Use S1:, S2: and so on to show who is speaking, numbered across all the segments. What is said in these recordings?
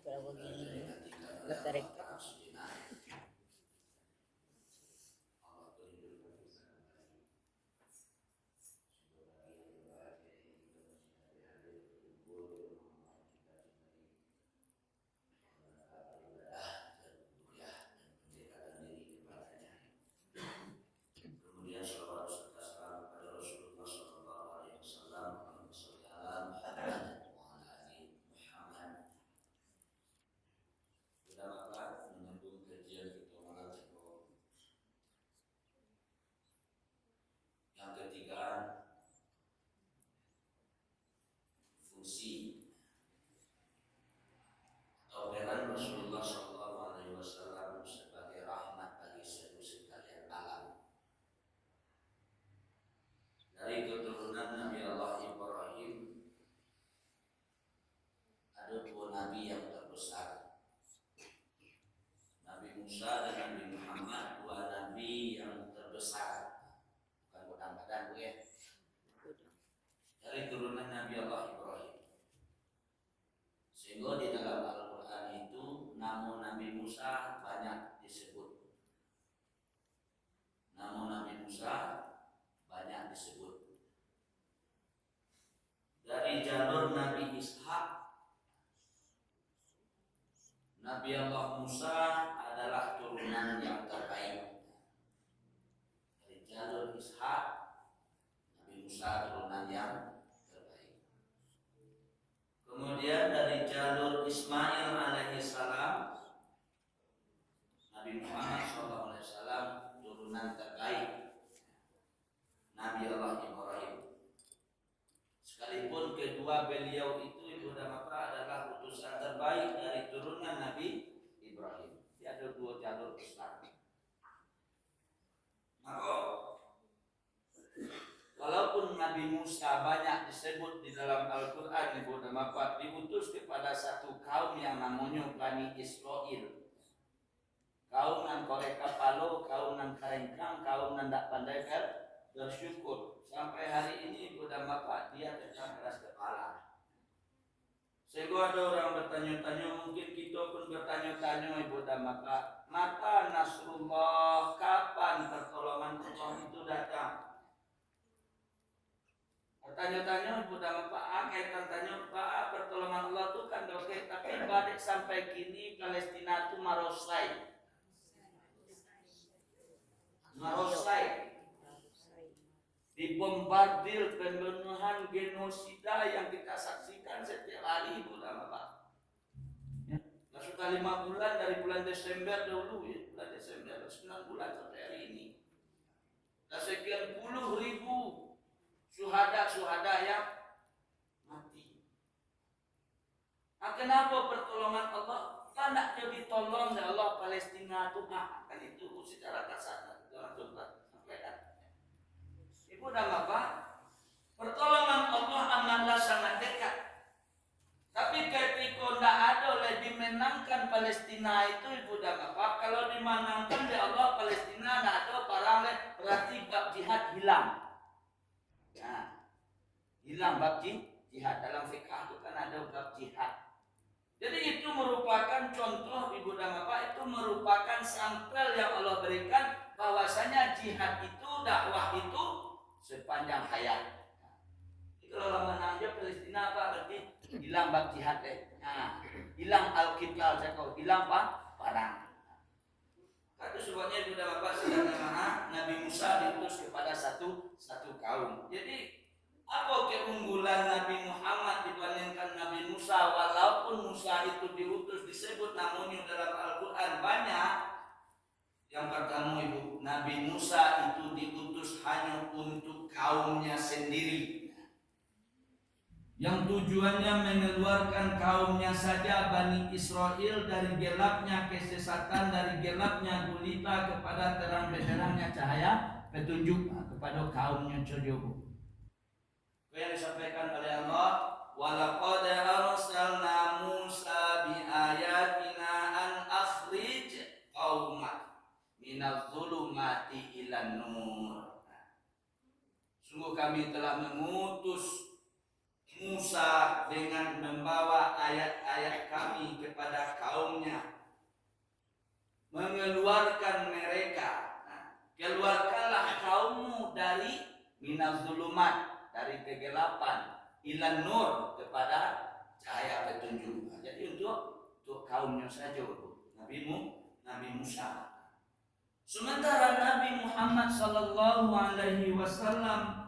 S1: kalau begini lestari
S2: fungsi atau peran Rasulullah SAW sebagai rahmat bagi seluruh sekalian alam. Dari keturunan Nabi Allah Ibrahim ada dua nabi yang terbesar, Nabi Musa dan Nabi Muhammad, dua nabi yang terbesar, bukan godang badan bu ya, dari turunan Nabi Allah Ibrahim. Sehingga di dalam Al-Quran itu nama Nabi Musa banyak disebut. Nama Nabi Musa banyak disebut. Dari jalur Nabi Ishak, Nabi Allah Musa adalah turunan yang terbaik. Dari jalur Ishak, Nabi Musa turunan yang terbaik. Kemudian dari jalur Ismail alaihissalam, Nabi Muhammad SAW turunan terbaik, Nabi Allah Ibrahim. Sekalipun kedua beliau itu ibu dan bapak adalah utusan terbaik dari turunan Nabi Ibrahim. Dia ada dua jalur Islam. Maka walaupun Nabi Musa banyak disebut di dalam Al-Quran ibu dan bapak, diutus kepada satu kaum yang namanya Bani Israel. Kaum nan korek kapalo, kaum nan karengkang, kaum nan tak pandai bersyukur. Sampai hari ini ibu dan bapak dia tetap keras kepala. Sehingga ada orang bertanya-tanya, mungkin kita pun bertanya-tanya ibu dan bapak, mata Nasrullah, kapan pertolongan Allah itu datang? Bertanya-tanya ibu dan bapak, kaitan tanya pak, pertolongan Allah itu kan oke, tapi balik sampai kini Palestina itu marosai. Dibombardir, pembunuhan, genosida yang kita saksikan setiap hari ibu dan bapak. Ya, sudah 5 bulan dari bulan Desember dahulu ya, bulan Desember 9 bulan sampai hari ini. Dan sekian puluh ribu syuhada yang mati. Nah, kenapa pertolongan Allah? Kan tidak jadi tolong oleh Allah Palestina itu kan itu secara kasar langsung sampaikan. Ibu dan bapak, pertolongan Allah amatlah sangat dekat. Tapi ketika tidak ada oleh dimenangkan Palestina itu ibu dan bapak, kalau dimenangkan oleh Allah Palestina tidak ada parang berarti bab jihad hilang. Nah, hilang bab jihad dalam fikah itu kan ada bab jihad. Jadi itu merupakan contoh ibu dan bapak, itu merupakan sampel yang Allah berikan bahwasanya jihad itu, dakwah itu sepanjang hayat. Kalau lama nanya Palestina apa berarti hilang bab jihad Nah, hilang al-qital hilang perang. Itu sebabnya ibu dan bapak sedang Nabi Musa diutus kepada satu kaum. Jadi apa keunggulan Nabi Muhammad dibandingkan Nabi Musa? Walaupun Musa itu diutus disebut namanya dalam Al-Quran banyak. Yang pertama ibu, Nabi Musa itu diutus hanya untuk kaumnya sendiri, yang tujuannya mengeluarkan kaumnya saja Bani Israel dari gelapnya kesesatan, dari gelapnya gulita kepada terang benderangnya cahaya petunjuk kepada kaumnya Cojobo. Yang disampaikan oleh Allah, walaqad arsalna Musa biayatina an akhrij qaumak minadh dhulumati ilan nur. Sungguh kami telah mengutus Musa dengan membawa ayat-ayat kami kepada kaumnya, mengeluarkan mereka. Nah, keluarkanlah kaummu dari minaz zulumat, dari kegelapan, ilan nur, kepada cahaya petunjuk. Nah, jadi untuk kaumnya saja, Nabi Musa. Sementara Nabi Muhammad sallallahu alaihi wasallam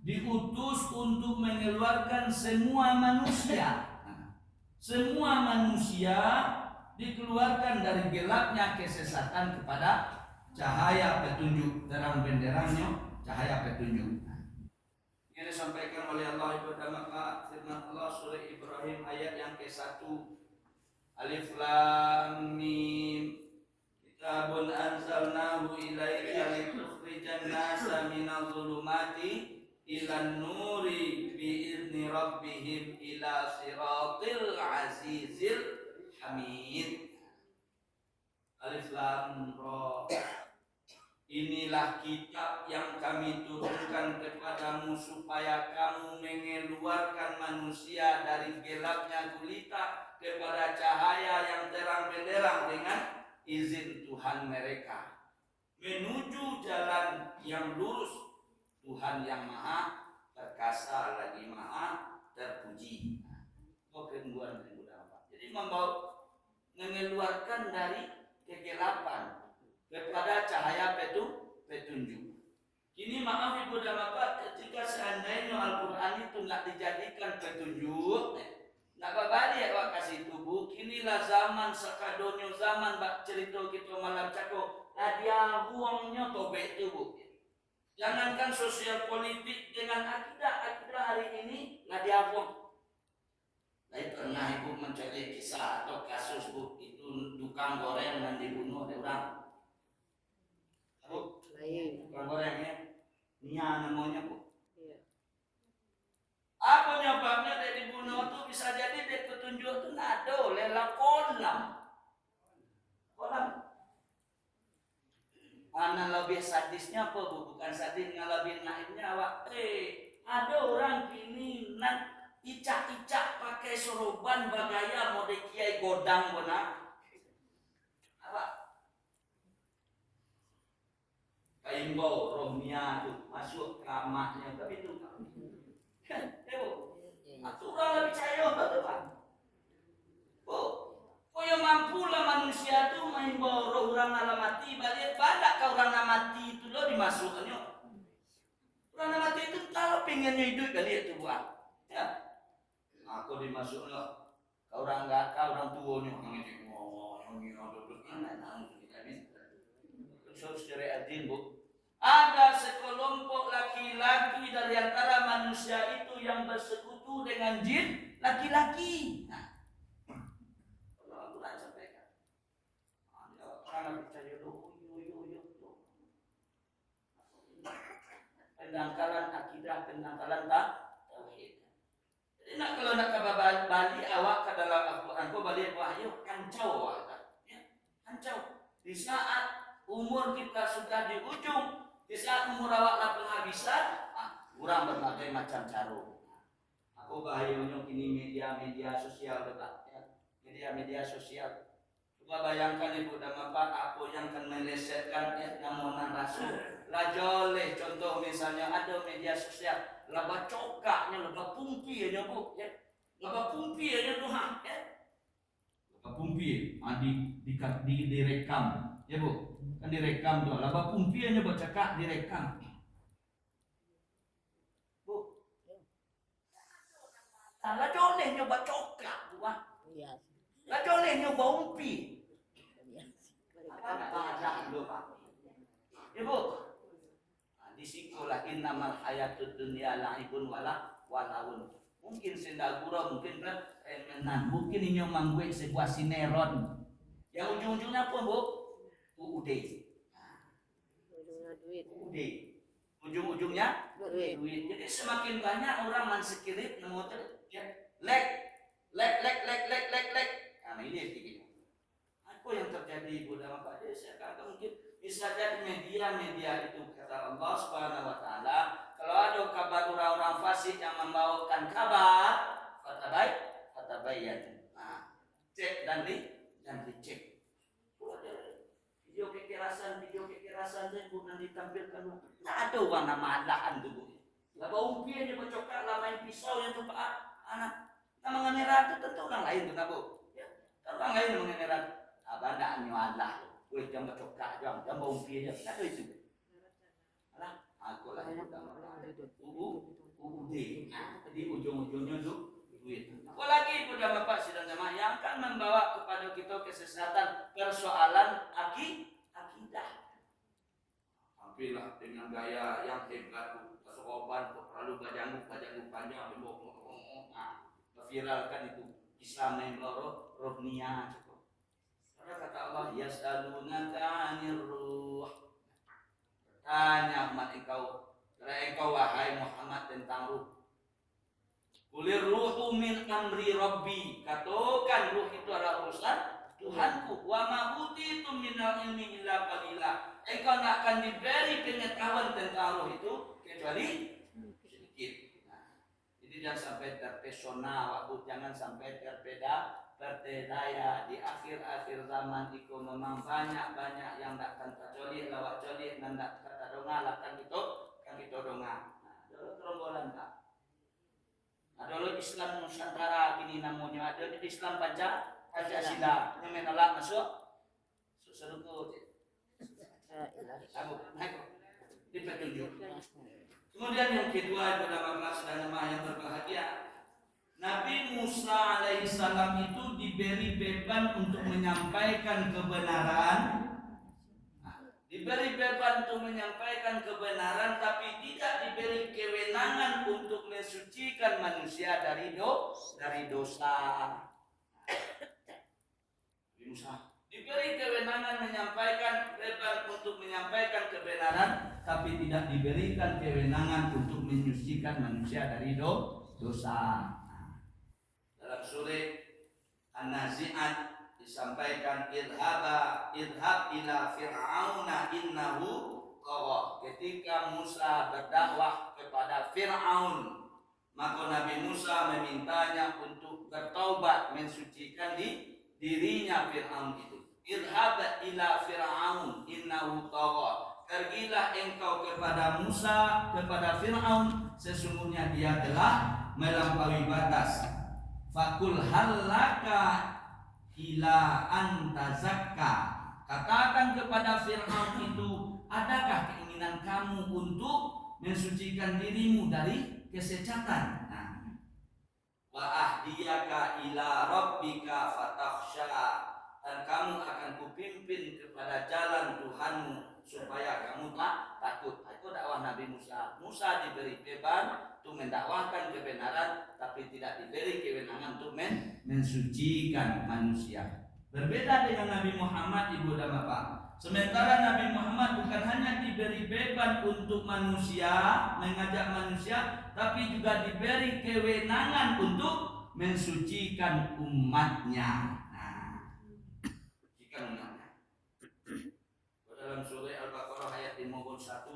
S2: diutus untuk mengeluarkan semua manusia. Semua manusia dikeluarkan dari gelapnya kesesatan kepada cahaya petunjuk, terang benderangnya cahaya petunjuk. Ini disampaikan oleh Allah pada maka firman Allah surah Ibrahim ayat yang ke-1. Alif Lam Mim. Kitabun anzalnahu ilaika litukhrijan nasa minadh dhulumati ilan nuri biizni rabbihim ila siratil azizil hamid. Alif Lam Ra. Inilah kitab yang kami turunkan kepadamu supaya kamu mengeluarkan manusia dari gelapnya gulita kepada cahaya yang terang benderang dengan izin Tuhan mereka, menuju jalan yang lurus. Tuhan yang maha perkasa lagi maha terpuji. Jadi membawa mengeluarkan dari kegelapan kepada cahaya petunjuk. Kini maaf ibu dan bapak, ketika seandainya Al-Quran itu nggak dijadikan petunjuk, nggak balik wak kasih tubuh. Kinilah zaman sekadonyo zaman bak cerita kita malam cako. Nadia buangnya tobek tubuh. Jangankan sosial politik dengan akidah hari ini Nadia buang. Saya pernah ibu mencari kisah atau kasus bu, itu tukang goreng dan dibunuh oleh orang. Bu, tukang gorengnya, Nia namanya bu. Apa nyebabnya dia dibunuh itu? Bisa jadi dia petunjuk itu nado lelang kolam. Mana lebih sadisnya apa bu? Bukan sadis, lebih naiknya awak. Ada orang kini nak icak-icak pakai soroban bagaya mode kiai godang benar. Apa? Kaimbau rohnya itu masuk kamarnya tapi itu. Aturan lebih percaya betul Pak. Oh yang mampulah manusia itu mengimbau roh orang alamati balik badak kau orang alamati itu lo dimasukkannya. Orang alamati itu kalau pengennya hidup kali itu buat. Ya. Aku dimasuknya. Kau orang enggak kau orang tuanya ngomong saudara adin bu. Ada sekelompok laki-laki dari antara manusia itu yang bersekutu dengan jin laki-laki. Nah, pendangkalan akidah, pendangkalan tauhid. Jadi nak kalau nak balik awak ke dalam Al-Quran, kau balik wahyu hancau awak, ya, hancau. Di saat umur kita sudah di ujung, di saat umur awak nak penghabisan, kurang berbagai macam cara. Aku bahayanya kini media sosial betul, ya. Media sosial. Coba bayangkan ibu dan bapak apa yang akan melesetkan namunan rasul. Lajoleh contoh misalnya ada media sosial, laba cokaknya, laba pumpi aja bu, ya. Laba pumpi aja Tuhan, ya. Laba pumpi, direkam, ya bu, kan direkam tuh. Laba pumpi aja buat cakap direkam. Bu, lajoleh nyoba cokak, bu, lajoleh nyoba umpi. Apa dulu pak? Ibu, disikulah innamal hayatud dunya la'ibun walawun. Mungkin sendagura, mungkin remenan, mungkin ini manggue sebuah sineron. Yang ujung-ujungnya apa bu? UUD. Ujung-ujungnya duit. Jadi semakin banyak orang mensekirip nemu lek. Nah ini tiga. Apa yang terjadi ibu dan bapak? Saya kata mungkin bisa jadi media itu kata Allah Subhanahu wa taala Kalau ada kabar orang-orang fasik yang membawakan kabar, fatabayyan. Nah, cek dan dicek. Video kekerasan itu bukan ditampilkan. Nggak ada warna malahan dulu. Laba umpian dia bercokak, lah main pisau yang tuh anak. Nah mengenai ratu tentu orang lain tuh nabo. Ya, orang lain mengenai ratu. Abang dah nyualah. Wih jam bercokak jam umpian dia. Nggak ada itu. Alah, aku lah yang utama. Uudi. Jadi ujung-ujungnya tuh duit. Apalagi pada bapak sidang jamaah yang akan membawa kepada kita kesesatan persoalan akidah. Tampillah dengan gaya yang hebat, kesopan, lalu bajangu panjang, viralkan itu Islam yang rohnia cukup. Karena kata Allah, yas'alunaka 'anir ruh. Tanya umat engkau wahai Muhammad tentang ruh. Kulir ruhu min amri rabbi. Katakan ruh itu adalah urusan Tuhanku. Wa ma utitu minal ilmi illa qalila. Engkau tidak akan diberi pengetahuan tentang ruh itu kecuali sedikit. Nah, jadi jangan sampai terpesona, waktu jangan sampai terpedaya di akhir-akhir zaman itu memang banyak yang tak akan terjoli lawak joli dan tak kata donga kan kita donga. Nah, dulu terombolan tak. Ada Islam Nusantara ini namanya, ada Islam Pancasila yang menolak masuk seruku. Aku naik di petunjuk. Kemudian yang kedua pada bapak saudara yang berbahagia, Nabi Musa alaihissalam itu diberi beban untuk menyampaikan kebenaran. Diberi beban untuk menyampaikan kebenaran, tapi tidak diberi kewenangan untuk mensucikan manusia dari dosa. Musa diberi kewenangan beban untuk menyampaikan kebenaran, tapi tidak diberikan kewenangan untuk menyucikan manusia dari dosa. Dalam surah An-Nazi'at disampaikan idhab ila fir'auna innahu tagha. Ketika Musa berdakwah kepada Fir'aun, maka Nabi Musa memintanya untuk bertaubat, mensucikan dirinya Fir'aun itu. Idhab ila fir'aun innahu tagha. Pergilah engkau kepada Musa, kepada Fir'aun, sesungguhnya dia telah melampaui batas. Fakul halaka ila antazakka. Katakan kepada Fir'aun itu, adakah keinginan kamu untuk mensucikan dirimu dari kesesatan? Wa ahdiyaka ila rabbika fatakhsha. Dan kamu akan kupimpin kepada jalan Tuhanmu supaya kamu takut. Itu dakwah Nabi Musa. Musa diberi beban untuk mendakwahkan kebenaran, tapi tidak diberi kewenangan untuk mensucikan manusia. Berbeda dengan Nabi Muhammad, ibu dan bapak. Sementara Nabi Muhammad bukan hanya diberi beban untuk manusia, mengajak manusia, tapi juga diberi kewenangan untuk mensucikan umatnya. Dalam surah Al-Baqarah ayat 51,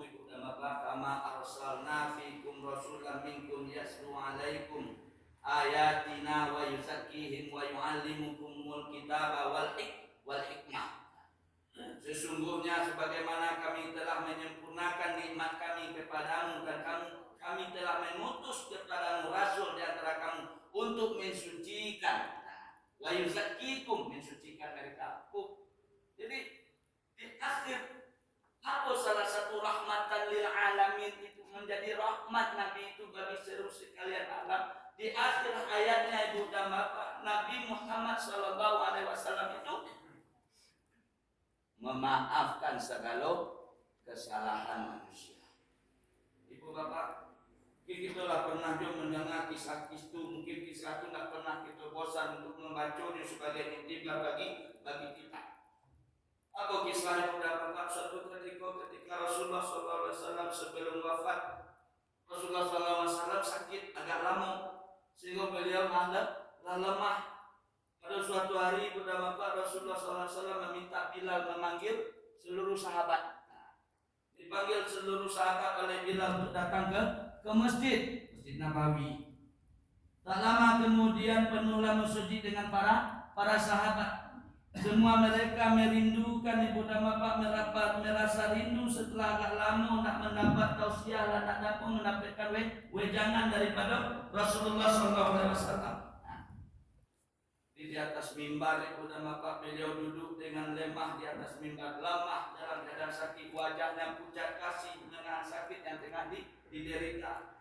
S2: ibu dan bapak, kama arsalna fikum rasulan minkum yaslu alaikum ayatina wa yuzakkihim wa yuallimukumul kitaba wal hikmah. Sesungguhnya sebagaimana kami telah menyempurnakan nikmat kami kepadamu, dan kami telah mengutus kepadamu rasul di antara kamu untuk mensucikan, wa yuzakkikum, mensucikan mereka. Jadi di akhir, apa salah satu rahmatan lil alamin itu menjadi rahmat Nabi itu bagi seluruh sekalian alam. Di akhir ayatnya ibu dan bapak, Nabi Muhammad SAW itu memaafkan segala kesalahan manusia. Ibu bapak, kita telah pernah mendengar kisah itu, mungkin kisah itu tidak pernah kita bosan untuk membacanya sebagai intiba bagi kita. Apa kisah ibu dan bapak? Suatu ketika Rasulullah SAW sebelum wafat, Rasulullah SAW sakit agak lama, sehingga beliau lemah. Pada suatu hari berdampak Rasulullah SAW meminta Bilal memanggil seluruh sahabat. Dipanggil seluruh sahabat oleh Bilal untuk datang ke Masjid Nabawi. Tak lama kemudian penuhlah masjid dengan para sahabat. Semua mereka merindukan ibu dan bapak, merasa rindu setelah agak lama nak mendapat tausiah dan nak dapat mendapatkan wejangan daripada Rasulullah SAW. Di atas mimbar ibu dan bapak, beliau duduk dengan lemah di atas mimbar, lemah dalam keadaan sakit, wajahnya pucat kasih dengan sakit yang tengah diderita.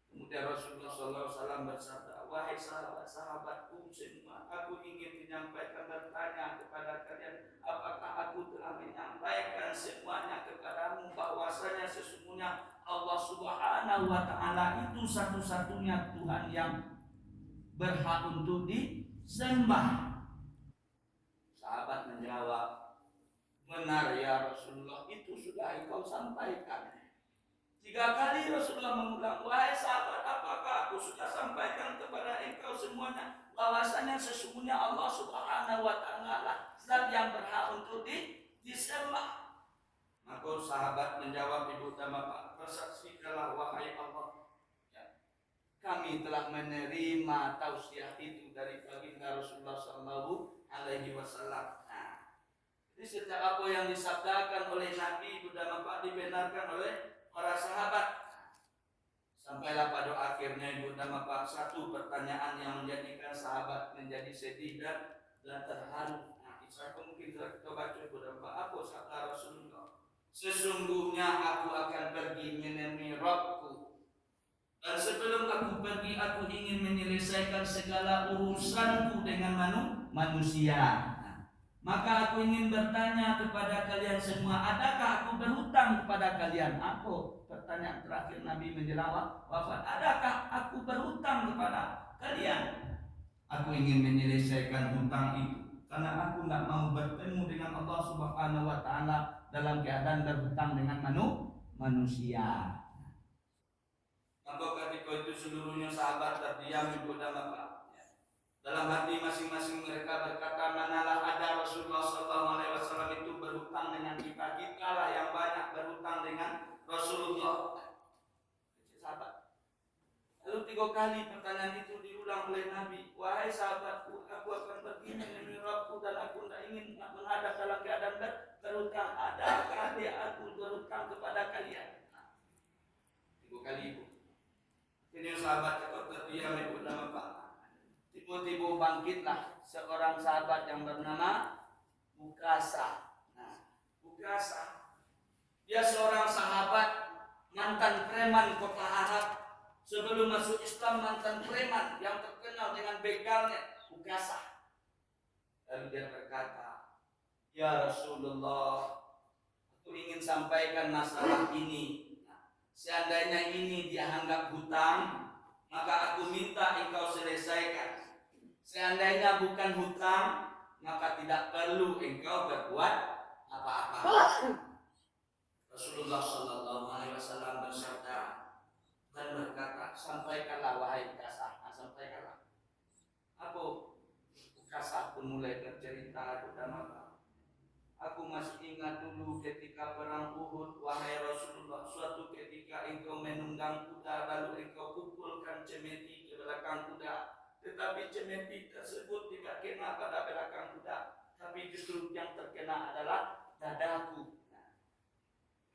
S2: Kemudian Rasulullah SAW bersabda, wahai sahabat-sahabatku semua, aku ingin menyampaikan dan bertanya kepada kalian, apakah aku telah menyampaikan semuanya kepadamu bahwasanya sesungguhnya Allah Subhanahu wa Ta'ala itu satu-satunya Tuhan yang berhak untuk disembah. Sahabat menjawab, benar ya Rasulullah, itu sudah engkau sampaikan. 3 kali Rasulullah mengulang, wahai sahabat, apakah aku sudah sampaikan kepada engkau semuanya bahwasanya sesungguhnya Allah Subhanahu wa Ta'ala zat yang berhak untuk disembah. Maka sahabat menjawab, ibu dan bapak, persaksikanlah wahai Allah, ya, kami telah menerima tausiah itu dari baginda Rasulullah Sallallahu Alaihi Wasallam. Nah, jadi setiap apa yang disabdakan oleh Nabi, ibu dan bapak, dibenarkan oleh para sahabat. Sampailah pada akhirnya ibu dan bapak, satu pertanyaan yang menjadikan sahabat menjadi sedih dan terharu. Nah, saya mungkin kita baca ibu dan bapak, apa sabda Rasulullah? Sesungguhnya aku akan pergi menemui Rabbku, dan sebelum aku pergi, aku ingin menyelesaikan segala urusanku dengan manusia. Maka aku ingin bertanya kepada kalian semua, adakah aku berhutang kepada kalian? Apa pertanyaan terakhir Nabi menjawab wafat? Adakah aku berhutang kepada kalian? Aku ingin menyelesaikan hutang itu, karena aku tidak mau bertemu dengan Allah Subhanahu wa Ta'ala dalam keadaan berhutang dengan manusia. Maka ketika itu seluruhnya sahabat terdiam ibu dan bapak. Dalam hati masing-masing mereka berkata, manalah ada Rasulullah SAW itu berhutang dengan kita lah yang banyak berhutang dengan Rasulullah. Sahabat. Lalu 3 kali pertanyaan itu diulang oleh Nabi, wahai sahabatku, aku akan pergi menemui Rabbku dan aku tidak ingin menghadap dalam keadaan berhutang. Adakah aku berhutang kepada kalian? 3 kali ibu. Ini sahabat itu terdiam ibu dan bapak. Tiba-tiba bangkitlah seorang sahabat yang bernama Bukasa. Nah, Bukasa, dia seorang sahabat mantan preman kota Arab. Sebelum masuk Islam, mantan preman yang terkenal dengan begalnya, Bukasa. Lalu dia berkata, ya Rasulullah, aku ingin sampaikan masalah ini. Nah, seandainya ini dianggap hutang, maka aku minta engkau selesaikan. Seandainya bukan hutang, maka tidak perlu engkau berbuat apa-apa. Rasulullah Sallallahu Alaihi Wasallam bersabda dan berkata, sampaikanlah wahai Bukasa, sampaikanlah. Aku Bukasa pun mulai bercerita dan maka aku masih ingat dulu ketika perang Uhud, wahai Rasulullah, suatu ketika engkau menunggang kuda lalu engkau pukulkan cemeti ke belakang kuda. Tetapi cemeti tersebut tidak kena pada belakang kuda, tapi justru yang terkena adalah dadaku.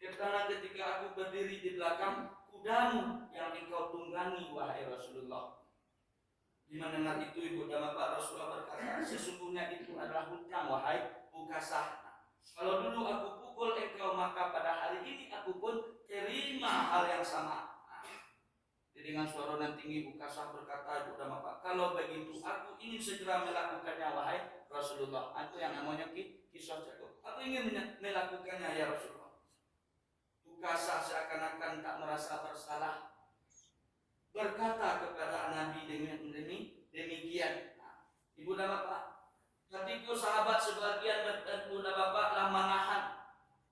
S2: Karena ketika aku berdiri di belakang kudamu yang engkau tunggangi, wahai Rasulullah. Di mendengar itu ibu dan bapak, Rasulullah berkata, sesungguhnya itu adalah hutang wahai Bukasa. Kalau dulu aku pukul engkau, maka pada hari ini aku pun terima hal yang sama. Dengan suara yang tinggi Bukasa berkata, ibu dan bapak, kalau begitu aku ingin segera melakukannya wahai Rasulullah. Aku yang namanya kisah Jacob. Aku ingin melakukannya ya Rasulullah. Bukasa seakan-akan tak merasa bersalah, berkata kepada Nabi demikian. Nah, ibu dan bapak, ketika sahabat sebagian ibu dan bapak lah menahan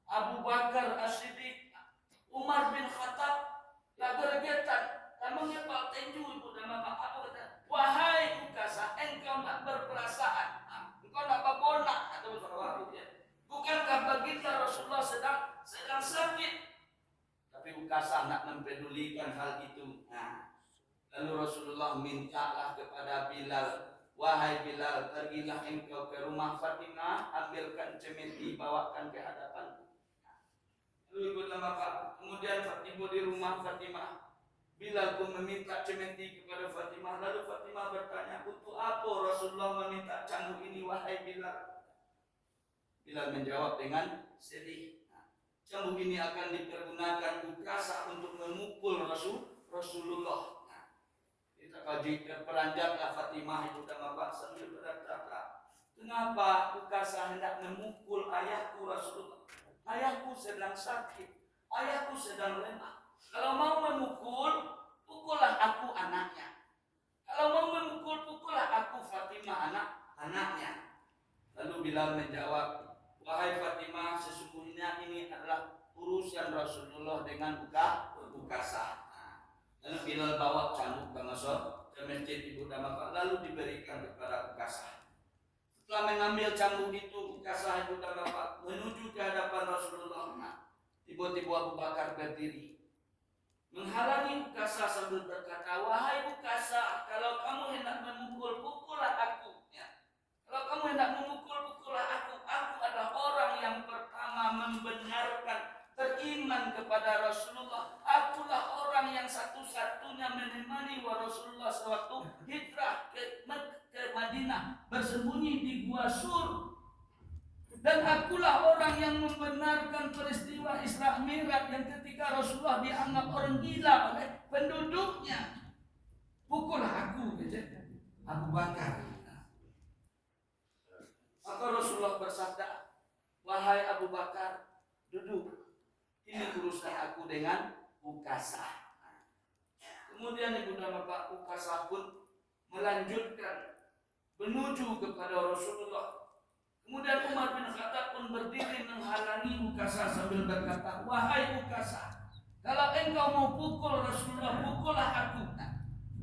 S2: Abu Bakar As-Siddiq, Umar bin Khattab lah bergetar. Namanya Pak Tenju ibu dan bapak, apa kata? Wahai Bukasa, engkau tak berperasaan, engkau tak berbonak, atau berwarna. Bukankah baginda Rasulullah sedang mempedulikan hal itu. Nah, lalu Rasulullah mintalah kepada Bilal, wahai Bilal, pergilah engkau ke rumah Fatimah, ambilkan cemeti, bawakan ke hadapanku. Lalu ikut nama Pak. Kemudian Fatimah di rumah Fatimah. Bilal pun meminta cemeti kepada Fatimah. Lalu Fatimah bertanya, untuk apa Rasulullah meminta cambuk ini, wahai Bilal? Bilal menjawab dengan sedih. Cambuk ini akan dipergunakan Ukasah untuk memukul Rasulullah. Kita kaji peranjatlah Fatimah itu dan Bapak sambil berkata, kenapa Ukasah hendak memukul ayahku Rasulullah? Ayahku sedang sakit, ayahku sedang lemah. Kalau mau memukul, pukullah aku anaknya. Kalau mau memukul, pukullah aku Fatimah anaknya. Lalu Bilal menjawab, wahai Fatimah, sesungguhnya ini adalah urusan Rasulullah dengan Ukasah. Lalu Bilal bawa cambuk ke masjid Ibu Damapak, lalu diberikan kepada Ukasah. Setelah mengambil cambuk itu, Ukasah Ibu Damapak menuju ke hadapan Rasulullah. Tiba-tiba Abu Bakar berdiri, menghalangi Ukasah sambil berkata, wahai Ukasah, kalau kamu hendak memukul, pukullah aku. Kalau kamu hendak memukul, pukullah aku. Aku adalah orang yang pertama membenarkan, beriman kepada Rasulullah. Akulah orang yang satu-satunya menemani Rasulullah sewaktu hijrah ke Madinah, bersembunyi di Gua Sur. Dan akulah orang yang membenarkan peristiwa Isra Mi'raj yang ketika Rasulullah dianggap orang gila oleh penduduknya. Pukullah aku, Abu Bakar. Maka Rasulullah bersabda, wahai Abu Bakar, duduk. Ini urusan aku dengan Ukasah. Kemudian Ibu dan Bapak, Ukasah pun melanjutkan menuju kepada Rasulullah. Kemudian Umar bin Khattab pun berdiri menghalangi Ukasah sambil berkata, wahai Ukasah, kalau engkau mau pukul Rasulullah, pukullah aku.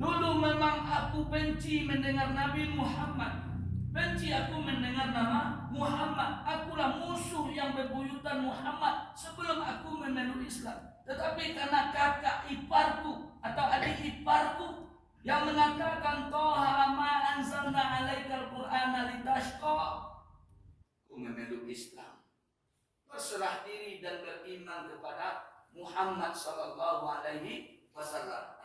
S2: Dulu memang aku benci mendengar Nabi Muhammad, benci aku mendengar nama Muhammad. Akulah musuh yang bebuyutan Muhammad sebelum aku memeluk Islam. Tetapi karena kakak iparku atau adik iparku yang mengatakan Toha ma anzalna alaikal qur'ana litashqa, aku memeluk Islam, berserah diri dan beriman kepada Muhammad sallallahu alaihi wasallam.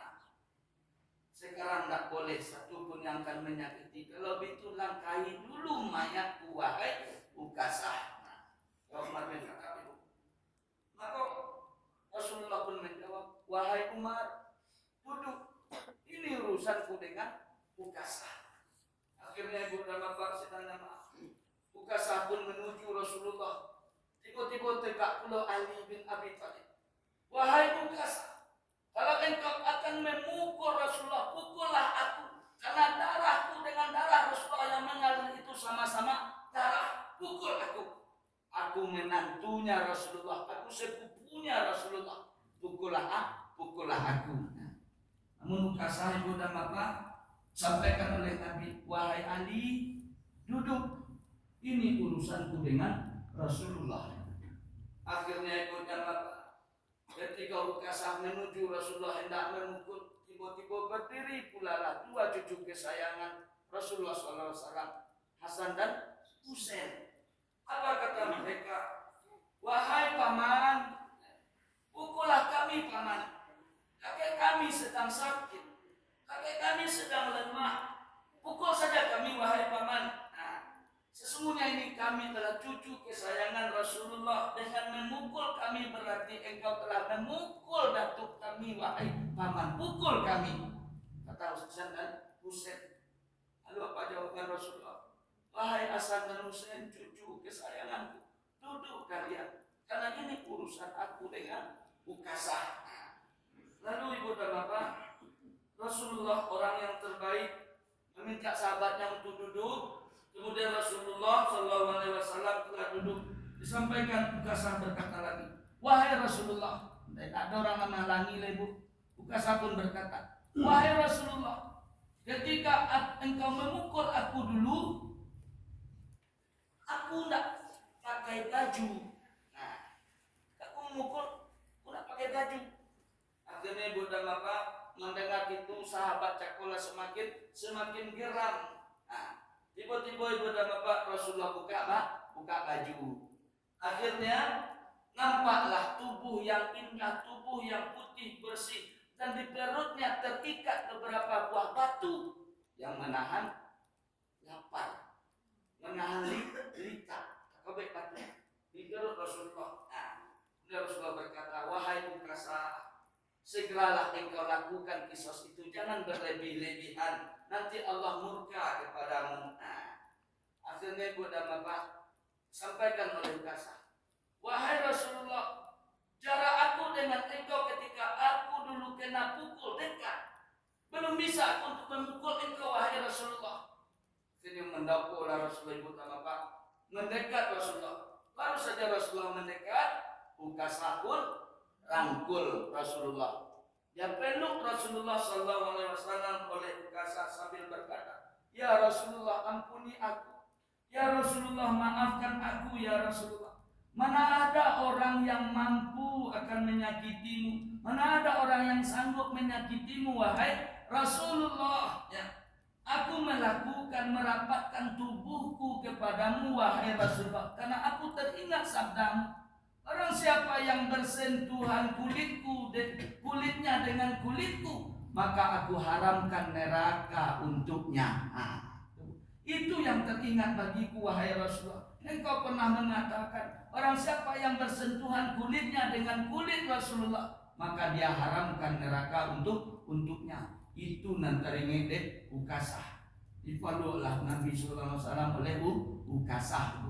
S2: Sekarang tak boleh satu pun yang akan menyakiti. Kalau begitu langkahi dulu mayatku, wahai Ukasah. Umar bin Khattab itu. Maka Rasulullah pun menjawab, wahai Umar, duduk. Ini urusanku dengan Ukasah. Akhirnya Ibu dan Bapak sedang nama Ukasah pun menuju Rasulullah. Tiba-tiba tegak pula Ali bin Abi Thalib. Wahai Ukasah, kalau engkau akan memukul Rasulullah, pukullah aku. Karena darahku dengan darah Rasulullah yang mengalir itu sama-sama darah. Pukul aku. Aku menantunya Rasulullah, aku sepupunya Rasulullah. Pukullah aku. Namun Ukasah Ibu dan Bapak sampaikan oleh Nabi, wahai Ali, duduk. Ini urusanku dengan Rasulullah. Akhirnya Ibu dan Bapak, ketika Ukasah menuju Rasulullah hendak memukul, tiba-tiba berdiri pula lah dua cucu kesayangan Rasulullah SAW, Hasan dan Husain. Apa kata mereka? Wahai paman, pukullah kami paman. Kakek kami sedang sakit, kakek kami sedang lemah. Pukul saja kami wahai paman. Sesungguhnya ini kami adalah cucu kesayangan Rasulullah. Dengan memukul kami berarti engkau telah memukul datuk kami, wahai paman. Pukul kami, kata Hasan dan Husain. Lalu apa jawaban Rasulullah? Wahai Hasan dan Husain, cucu kesayanganku, duduk kalian, karena ini urusan aku dengan Ukasah. Lalu Ibu dan Bapak, Rasulullah orang yang terbaik meminta sahabatnya untuk duduk. Kemudian Rasulullah SAW telah duduk. Disampaikan Ukasah berkata lagi, wahai Rasulullah, tidak ada orang menghalangi lebu. Ukasah pun berkata, wahai Rasulullah, ketika engkau memukul aku dulu, aku tidak pakai baju. Aku memukul, aku tidak pakai baju. Akhirnya Ibu dan Bapak mendengar itu, sahabat Cakula semakin geram. Nah, tiba-tiba Ibu dan Bapak Rasulullah buka baju. Akhirnya nampaklah tubuh yang indah, tubuh yang putih bersih, dan di perutnya terikat beberapa buah batu yang menahan lapar, menahan lita. Kobek batunya di perut Rasulullah. Nah, Rasulullah berkata, wahai Ukasa, segeralah engkau lakukan kisos itu, jangan berlebih-lebihan, nanti Allah murka kepadamu. Nah, akhirnya Ibu dan Bapak sampaikan oleh Ukasa, wahai Rasulullah, jarak aku dengan engkau ketika aku dulu kena pukul dekat, belum bisa aku untuk memukul engkau wahai Rasulullah. Akhirnya mendapurlah Rasulullah Ibu dan Bapak mendekat Rasulullah. Baru saja Rasulullah mendekat, Ukasa pun rangkul Rasulullah. Dia peluk Rasulullah SAW oleh Ukasa sambil berkata, ya Rasulullah, ampuni aku. Ya Rasulullah, maafkan aku ya Rasulullah. Mana ada orang yang mampu akan menyakitimu, mana ada orang yang sanggup menyakitimu wahai Rasulullah. Ya. Aku melakukan merapatkan tubuhku kepadamu wahai Rasulullah, karena aku teringat sabdamu, orang siapa yang bersentuhan kulitnya dengan kulitku, maka aku haramkan neraka untuknya. Itu yang teringat bagiku wahai Rasulullah. Engkau pernah mengatakan, orang siapa yang bersentuhan kulitnya dengan kulit Rasulullah, maka dia haramkan neraka untuknya. Itu nanti ngedek Ukasah. Dipeluklah Nabi SAW oleh Ukasah.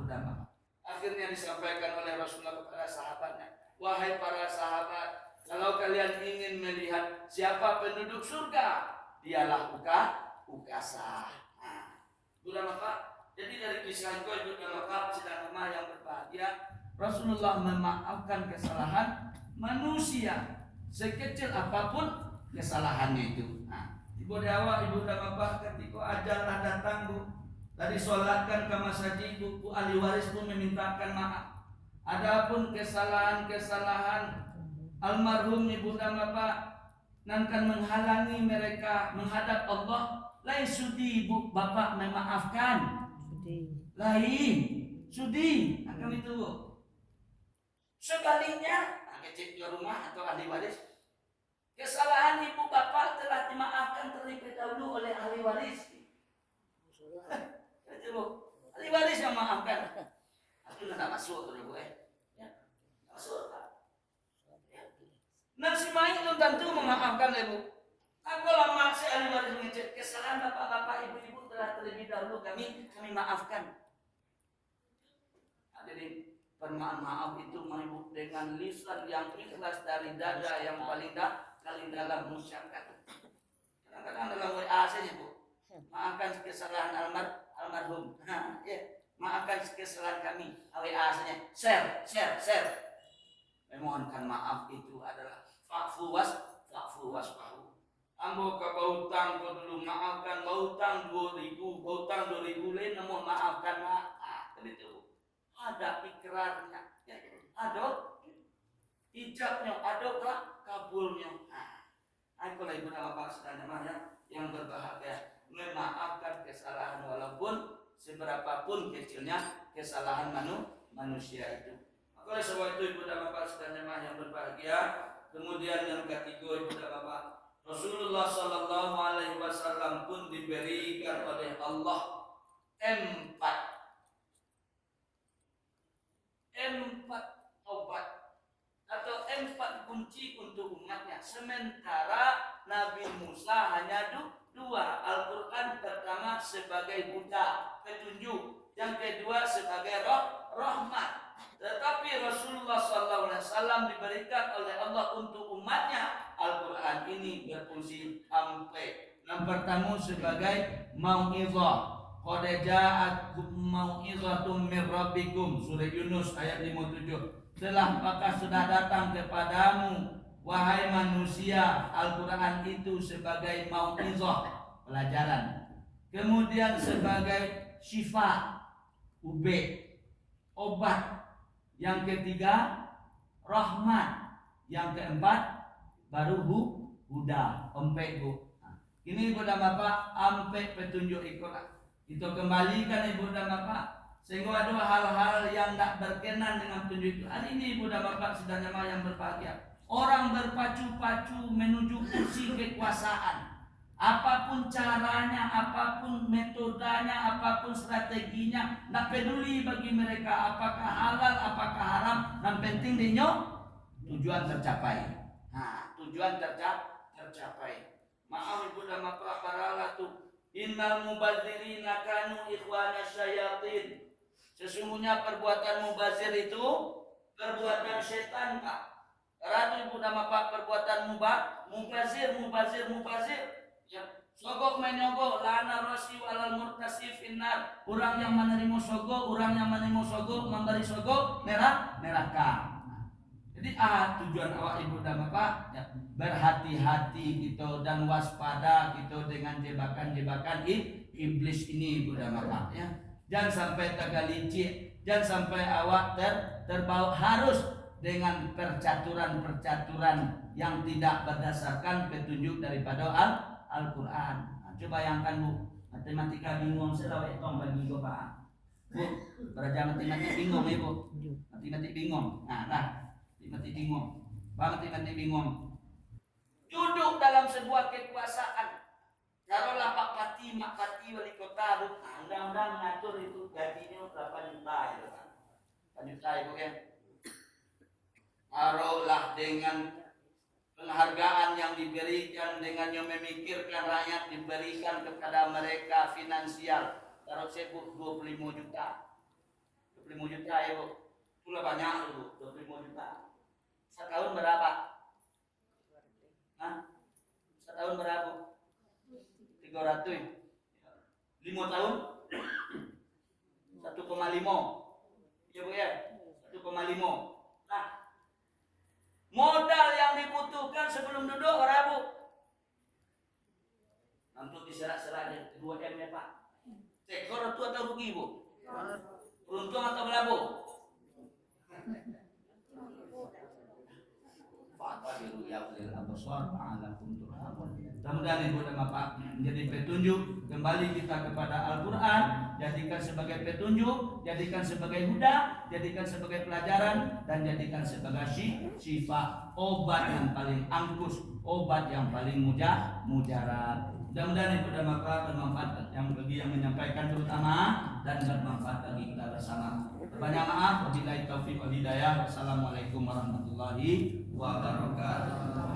S2: Akhirnya disampaikan oleh Rasulullah kepada sahabatnya, wahai para sahabat, kalau kalian ingin melihat siapa penduduk surga, dialah Ukasah. Sudah Bapak, jadi dari kisah itu Ibu dan Bapak sedang rumah yang berbahagia, Rasulullah memaafkan kesalahan manusia sekecil apapun kesalahannya itu. Ibu Dewa, Ibu dan Bapak, ketika ajallah datang Bu, tadi sholatkan ke masjid Bu ahli waris pun memintakan maaf. Adapun kesalahan almarhum Ibu dan Bapak nanti menghalangi mereka menghadap Allah, lain sudi Bu Bapak memaafkan. Lain sudi akan itu Bu. Sebaliknya, kecil di rumah atau ahli waris, kesalahan ibu bapak telah dimaafkan terlebih dahulu oleh ahli waris. Ahli waris yang maafkan. Aku tidak masuk dulu ya. Masuk. Nasi main belum tentu memaafkan ibu. Aku lama si ahli waris mengecek kesalahan bapak-bapak ibu-ibu telah terlebih dahulu kami maafkan. Jadi permohonan maaf itu menyebut dengan lisan yang ikhlas dari dada yang paling dalam masyarakat. Kadang-kadang dalam WA saja Bu, maafkan kesalahan almarhum. Ya, maafkan kesalahan kami. WA saja, share. Memohonkan maaf itu adalah fa'fu wasfahu. Ambo ke bautang ko dulu maafkan bautang 2000, bautang 2000 lain namun maafkan begitu. Ada ikrarnya, ya. Ada ijabnya, ada kabulnya. Aku lagi Bapak sedangnya yang berbahagia memaafkan kesalahan walaupun seberapapun kecilnya kesalahan manusia itu. Oleh sebab itu Ibu dan Bapak sedangnya yang berbahagia. Kemudian yang ketiga Ibu dan Bapak, Rasulullah SAW pun diberikan oleh Allah empat obat atau 4 kunci untuk umatnya, sementara Nabi Musa hanya 2. Al-Quran pertama sebagai buta petunjuk, yang kedua sebagai rahmat. Tetapi Rasulullah SAW diberikan oleh Allah untuk umatnya Al-Quran ini berfungsi sampai yang pertama sebagai mau'izah. Qad ja'atkum mau'izatun mir rabbikum, surah Yunus ayat 57. Maka sudah datang kepadamu wahai manusia Al-Quran itu sebagai mau'izah, pelajaran. Kemudian sebagai syifa, obat. Yang ketiga rahmat. Yang keempat baru huda ompe bu. Nah, ini ibu dan bapak ampe petunjuk ikolah. Itu kembalikan ibu dan bapak. Sehingga ada hal-hal yang tak berkenan dengan petunjuk itu. Hari ini ibu dan bapak sedang jamaah yang berbahagia. Orang berpacu-pacu menuju kursi kekuasaan. Apapun caranya, apapun metodenya, apapun strateginya, tak peduli bagi mereka apakah halal, apakah haram, yang penting dinyo tujuan tercapai. Nah, tujuan tercapai. Maaf ibu dan bapak para tu, innal mubadzirina kanu ikhwana syayatin. Sesungguhnya perbuatan mubazir itu perbuatan setan, Pak. Ratu ibu dan bapak perbuatan mubazir. Ya, sogok menyogok lana rosi walal murtasi finnar. Orang yang menerima sogok, memberi sogok neraka. Jadi tujuan awak ibu dan bapak ya, berhati-hati gitu dan waspada gitu dengan jebakan-jebakan iblis ini ibu dan bapak ya. Jangan sampai tergelincir, jangan sampai awak terbawa harus dengan percaturan-percaturan yang tidak berdasarkan petunjuk daripada Al-Quran. Nah, coba bayangkan bu, matematika bingung selawe tong bagi gue pak. Bu, belajar matematik bingung ya bu, matematik bingung. Nah, matematik bingung, matematik bingung. Duduk dalam sebuah kekuasaan. Taruhlah Pak Pati, Mak Pati, wali kota, bu, undang-undang mengatur itu gajinya 8 juta ya pak. 8 juta ibu ya. Taruhlah dengan penghargaan yang diberikan dengan yang memikirkan rakyat diberikan kepada mereka finansial. Taruh sebut 25 juta. 25 juta ya bu. Itulah banyak bu, 25 juta. Setahun berapa? Hah? Setahun berapa? 300. 5 tahun? 1,5. Ya bu ya? 1,5. Nah, modal yang dibutuhkan sebelum duduk berapa? Untuk diserak-seraknya 2M ya Pak. Tekor itu atau rugi bu? Untung atau berapa? Mudah-mudahan ibu dan bapak menjadi petunjuk. Kembali kita kepada Al-Quran, jadikan sebagai petunjuk, jadikan sebagai huda, jadikan sebagai pelajaran, dan jadikan sebagai syifa, obat yang paling angkus, obat yang paling mujarab. Mudah-mudahan ibu dan bapak bermanfaat yang bagi yang menyampaikan terutama dan bermanfaat bagi kita bersama. Banyak maaf, wabillahi taufiq wal hidayah. Wassalamualaikum warahmatullahi wabarakatuh.